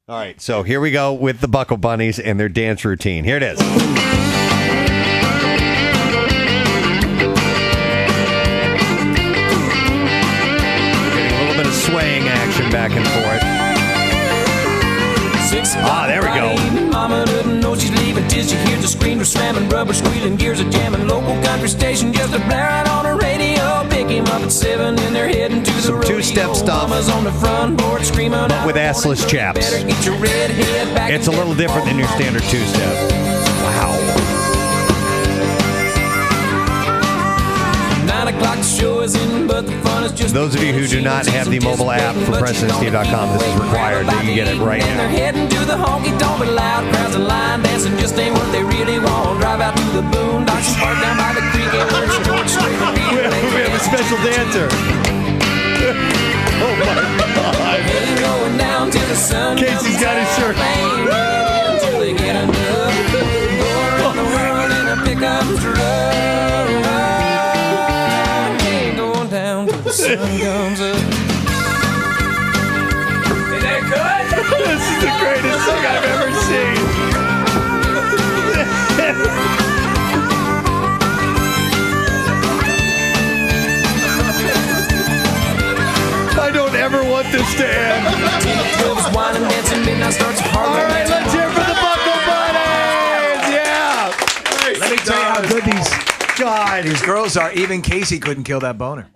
All right, so here we go with the Buckle Bunnies and their dance routine. Here it is. Getting a little bit of swaying action back and forth. There we go. Mama doesn't know she's leaving till she hears the scream of slamming, rubber squealing, gears are jamming. Local country station just a blare out on the radio. Pick him up at 7 and they're heading to the rodeo. Two-step stuff, Mama's on the front board screaming but with assless chaps. It's a little different than your standard two-step. Wow. 9 o'clock the show is in, but the fun is just. Those of you who do not have the mobile app for PrestonandSteve.com, this is required that you get it right And they're now. heading to the honky tonk with loud crowds and line dancing just ain't what they really want. Drive out to the boondocks and park down by the creek and wear shorts straight to We have a special dancer. Oh my God. going down till the sun. Casey's got his shirt. Until they get enough. Go around the world in a pickup truck. Ain't going down till the sun comes up. Is that good? This is the greatest thing I've ever seen. I don't ever want this to end. All right, let's hear for the Buckle Bunnies. Yeah. Let me tell you how good these God. girls are. Even Casey couldn't kill that boner.